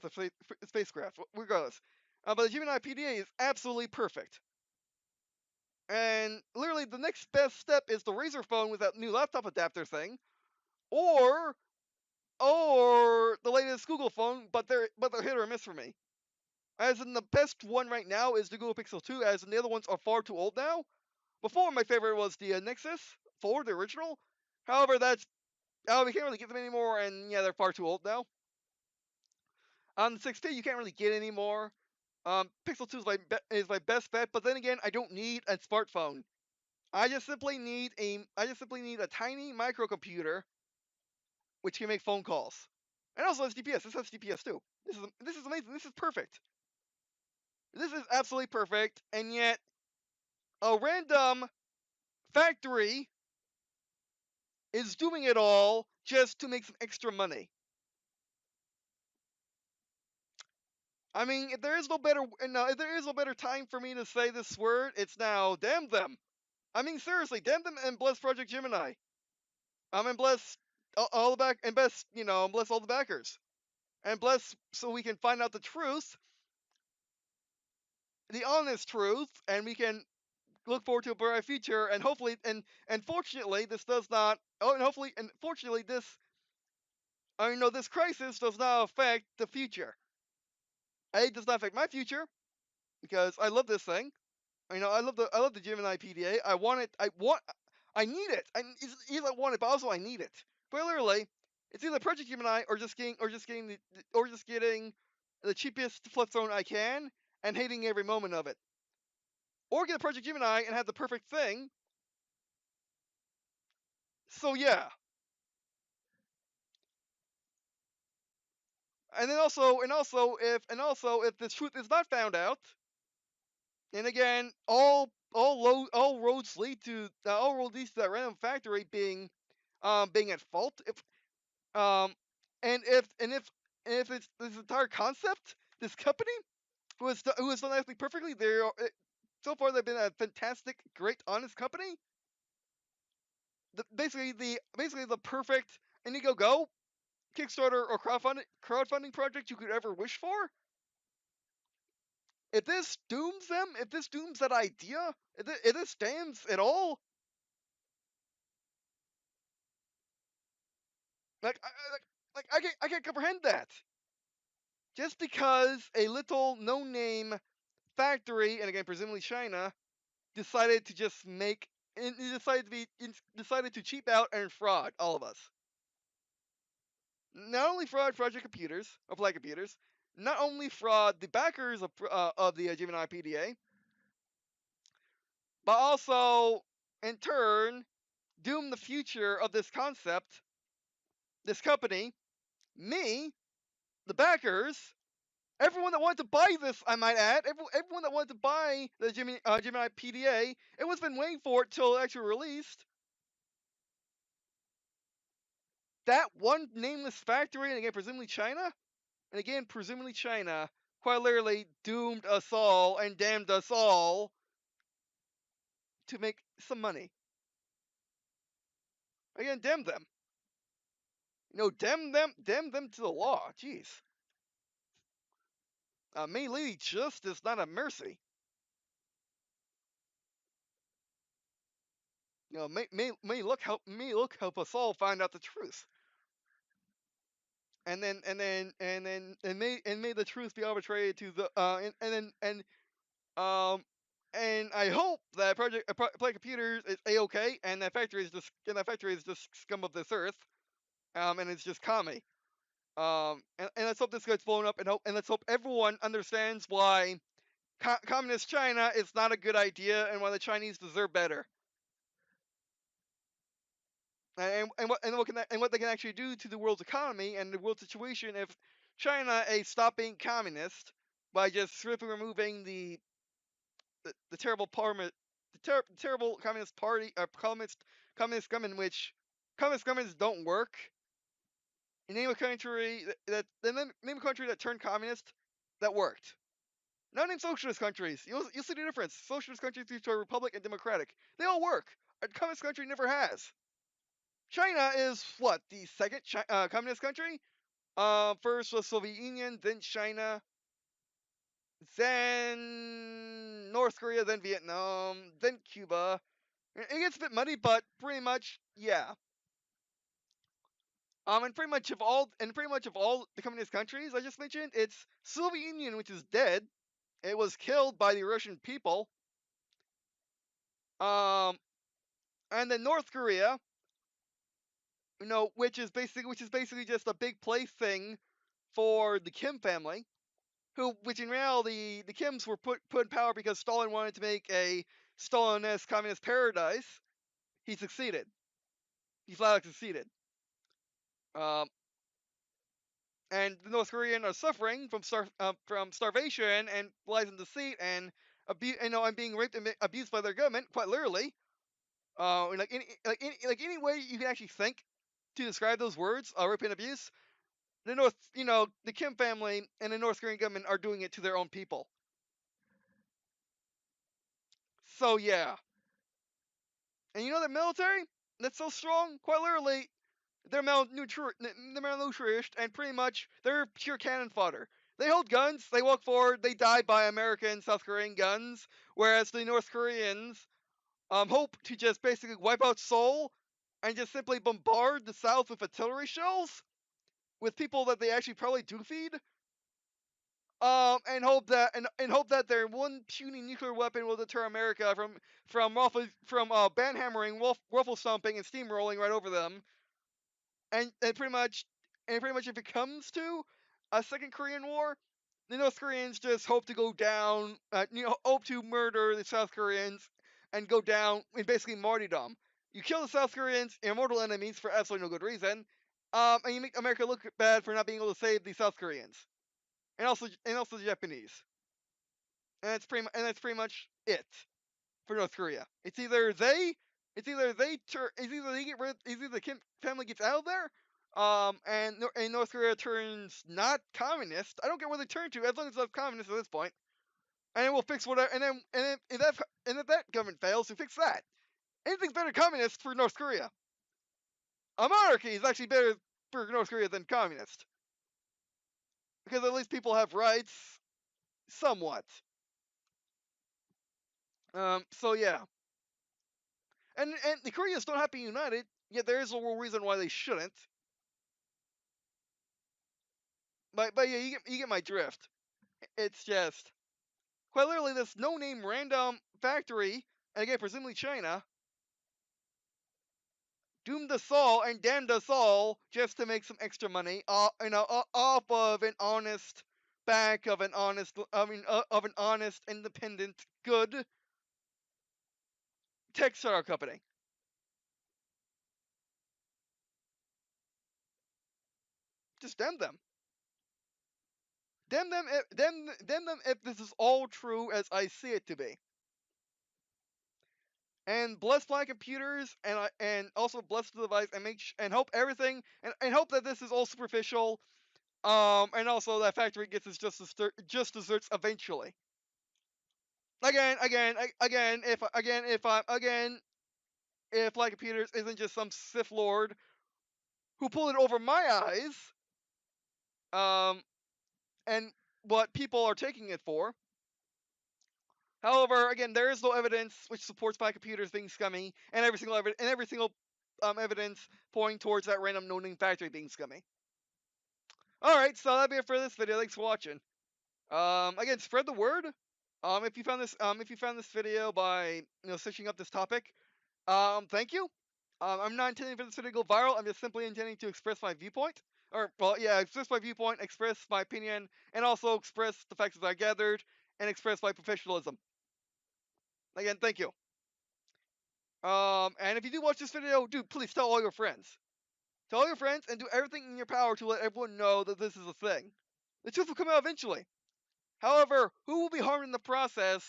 the spacecraft. Regardless, but the Gemini PDA is absolutely perfect. And literally, the next best step is the Razer phone with that new laptop adapter thing, or the latest Google phone, but they're hit or miss for me. As in, the best one right now is the Google Pixel 2, as in the other ones are far too old now. Before, my favorite was the Nexus 4, the original. However, we can't really get them anymore, and yeah, they're far too old now. On the 6P, you can't really get anymore. Pixel 2 is my best bet, but then again, I don't need a smartphone. I just simply need a tiny microcomputer which can make phone calls. And also has DPS. This has DPS too. This is amazing. This is perfect. This is absolutely perfect, and yet a random factory is doing it all just to make some extra money. I mean, if there is no better time for me to say this word, it's now. Damn them. I mean, seriously, damn them, and bless Project Gemini. And bless all the back and bless bless all the backers, and bless so we can find out the truth, the honest truth, and we can look forward to a bright future. And hopefully, and fortunately, this does not. Oh, and hopefully, and fortunately, this crisis does not affect the future. It does not affect my future because I love this thing. I love the Gemini PDA. I want it. I need it. It's either I want it, but also I need it. Clearly, it's either Project Gemini or just getting the cheapest flip phone I can and hating every moment of it, or get a Project Gemini and have the perfect thing. So yeah, and also if the truth is not found out, and again, all roads lead to that random factory being at fault. If and if it's this entire concept, this company who has done everything perfectly, so far they've been a fantastic, great, honest company. Basically the perfect Indiegogo, Kickstarter, or crowdfunding project you could ever wish for. If this dooms them, if this dooms that idea, if this damns it all, like I can't comprehend that. Just because a little no-name factory, and again presumably China, decided to just make and decided to cheap out and fraud all of us. Not only fraud Project Computers or Flight Computers, not only fraud the backers of the Gemini PDA, but also in turn doom the future of this concept, this company, me, the backers, everyone that wanted to buy this, I might add, everyone that wanted to buy the Gemini PDA, everyone's been waiting for it till it actually released. That one nameless factory, and again presumably China, quite literally doomed us all and damned us all to make some money. Again, damn them. Damn them to the law. Jeez. Mainly justice, not a mercy. May look help us all find out the truth. And may the truth be arbitrated to the and I hope that Play Computers is a-okay, and that factory is just scum of this earth, and it's just commie. And let's hope this gets blown up, and let's hope everyone understands why communist China is not a good idea, and why the Chinese deserve better. And what they can actually do to the world's economy and the world situation if China stop being communist by just swiftly removing the terrible terrible communist party communist government, which communist governments don't work. Name a country name a country that turned communist that worked. Now name socialist countries. You'll see the difference. Socialist countries to a republic and democratic. They all work. A communist country never has. China is what, the second communist country? First was Soviet Union, then China, then North Korea, then Vietnam, then Cuba. It gets a bit muddy, but pretty much, yeah. And pretty much of all the communist countries I just mentioned, it's Soviet Union, which is dead. It was killed by the Russian people. And then North Korea, which is basically just a big plaything for the Kim family, which in reality the Kims were put in power because Stalin wanted to make a Stalinist communist paradise. He succeeded. He flat out succeeded. Um, and the North Koreans are suffering from starvation and lies in deceit and and being raped and abused by their government, quite literally. Any way you can actually think to describe those words, rape and abuse, the Kim family and the North Korean government are doing it to their own people. So yeah, and the military that's so strong, quite literally, they're malnourished, and pretty much they're pure cannon fodder. They hold guns, they walk forward, they die by American, South Korean guns, whereas the North Koreans hope to just basically wipe out Seoul and just simply bombard the South with artillery shells with people that they actually probably do feed. And hope that their one puny nuclear weapon will deter America from banhammering, ruffle stomping, and steamrolling right over them. And pretty much if it comes to a second Korean War, the North Koreans just hope to go down, hope to murder the South Koreans and go down in basically martyrdom. You kill the South Koreans, your mortal enemies, for absolutely no good reason, and you make America look bad for not being able to save the South Koreans, and also the Japanese. And that's pretty much it for North Korea. It's either the Kim family gets out of there, and North Korea turns not communist. I don't care where they turn to, as long as it's communist at this point. And then we'll fix whatever. And then if that government fails, we fix that. Anything's better than communist for North Korea. A monarchy is actually better for North Korea than communist, because at least people have rights, somewhat. So yeah. And the Koreas don't have to be united, yet there is a real reason why they shouldn't. But yeah, you get my drift. It's just quite literally this no-name random factory, and again presumably China, doomed us all and damned us all just to make some extra money, off of an honest back of an honest, independent, good tech startup company. Just damn them. Damn them if this is all true as I see it to be. And bless my computers, and also bless the device, and hope everything, and hope that this is all superficial, And also that factory gets its just desserts eventually. If Like Computers isn't just some Sith Lord who pulled it over my eyes, and what people are taking it for. However, again, there is no evidence which supports my computers being scummy, and every single evidence pointing towards that random no-name factory being scummy. All right, so that'll be it for this video. Thanks for watching. Again, spread the word. If you found this video by searching up this topic, thank you. I'm not intending for this video to go viral. I'm just simply intending to express my viewpoint, or well, yeah, express my viewpoint, express my opinion, and also express the facts that I gathered, and express my professionalism. Again, thank you. And if you do watch this video, dude, please tell all your friends. Tell all your friends and do everything in your power to let everyone know that this is a thing. The truth will come out eventually. However, who will be harmed in the process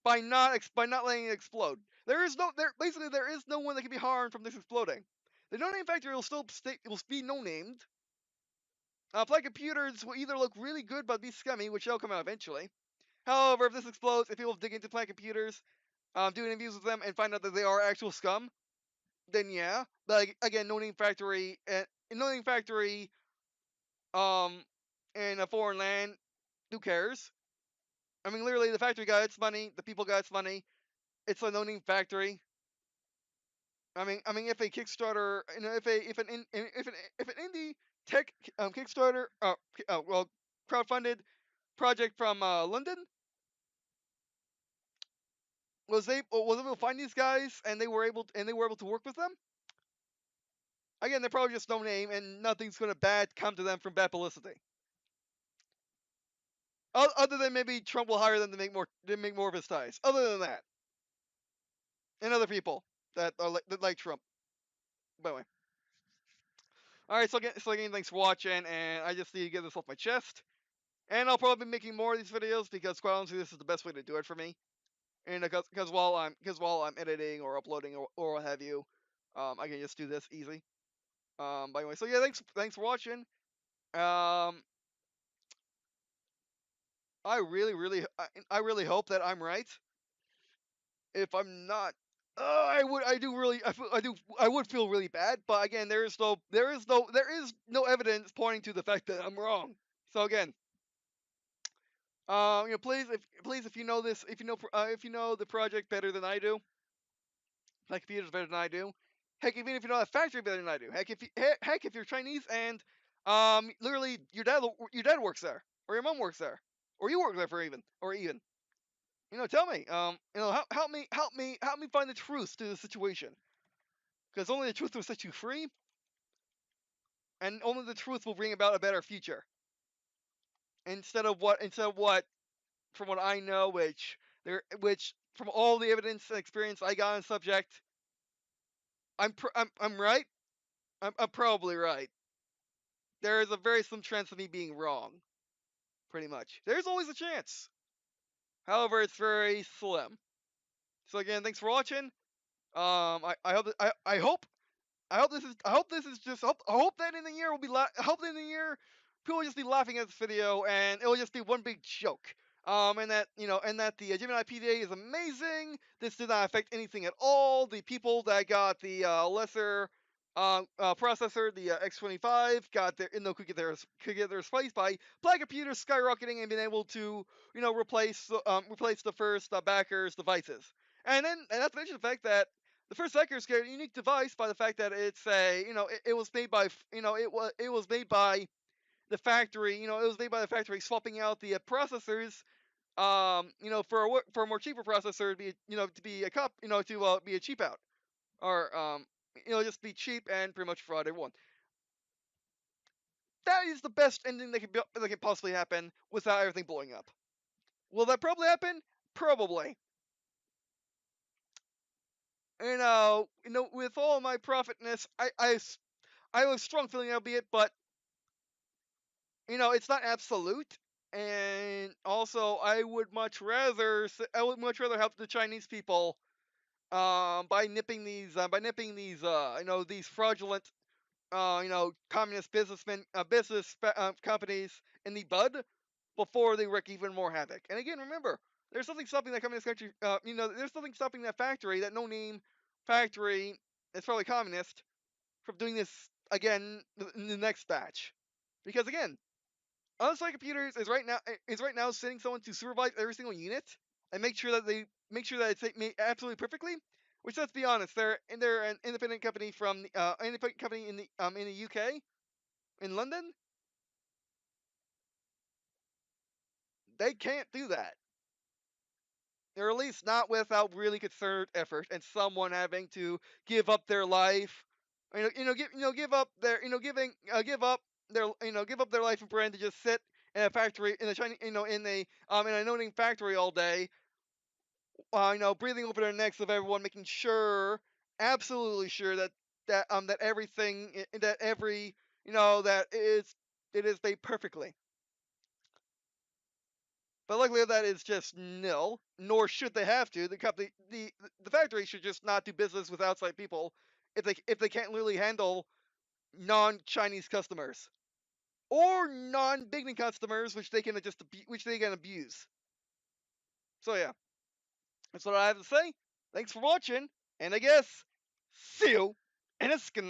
by not letting it explode? There is no one that can be harmed from this exploding. The no-name factory will still be no-named. Flight computers will either look really good but be scummy, which will come out eventually. However, if this explodes, if people dig into Plant computers, do interviews with them, and find out that they are actual scum, then yeah. But again, no-name factory, in a foreign land, who cares? I mean, literally, the factory got its money, the people got its money. It's a no-name factory. I mean, if a Kickstarter, if an indie tech Kickstarter, crowdfunded project from London was able to find these guys, and they were able to work with them. Again, they're probably just no name, and nothing's gonna bad come to them from bad publicity. Other than maybe Trump will hire them to make more of his ties. Other than that, and other people that like Trump. By the way. All right, so again, thanks for watching, and I just need to get this off my chest. And I'll probably be making more of these videos because, quite honestly, this is the best way to do it for me. And because while I'm editing or uploading or what have you, I can just do this easy. By the way, so yeah, thanks for watching. I really hope that I'm right. If I'm not, I would feel really bad. But again, there is no evidence pointing to the fact that I'm wrong. So again, please, if you know this, if you know the project better than I do, like computers better than I do, heck, even if you know the factory better than I do, heck, if you're Chinese and literally your dad works there, or your mom works there, or you work there or even. Tell me. Help me find the truth to the situation. Because only the truth will set you free, and only the truth will bring about a better future. Instead of what, from what I know, which from all the evidence and experience I got on the subject, I'm right. I'm probably right. There is a very slim chance of me being wrong. Pretty much. There's always a chance. However, it's very slim. So again, thanks for watching. I hope this is just. I hope that in the year I hope that in the year people will just be laughing at this video, and it will just be one big joke. And that the Gemini PDA is amazing. This did not affect anything at all. The people that got the lesser processor, the X25, could get their space by Black computers skyrocketing and being able to replace the first backer's devices. And not to mention the fact that the first hackers get a unique device by the fact that it's it was made by it was made by the factory. It was made by the factory swapping out the processors. For a more cheaper processor to be to be a cheap out, or just be cheap and pretty much fraud everyone. That is the best ending that can possibly happen without everything blowing up. Will that probably happen? Probably. With all my profitness, I have a strong feeling that'll be it, but it's not absolute. And also, I would much rather help the Chinese people by nipping these these fraudulent communist companies in the bud before they wreak even more havoc. And again, remember, there's something stopping that communist country. There's something stopping that factory, that no-name factory, it's probably communist, from doing this again in the next batch. Because again, Unside Computers is right now sending someone to supervise every single unit and make sure that it's made absolutely perfectly. Which, let's be honest, they're an independent company from independent company in the UK, in London. They can't do that, or at least not without really concerted effort and someone having to give up their life. Give up their, give up their life and brand to just sit in a factory in a Chinese, in a no-name factory all day, breathing over their necks of everyone, making sure, absolutely sure that everything, that every, that it is made perfectly. But luckily, that is just nil. Nor should they have to. The factory should just not do business with outside people if they can't really handle non-Chinese customers or non-big customers, which they can abuse. So yeah, that's what I have to say. Thanks for watching, and I guess see you in a skin.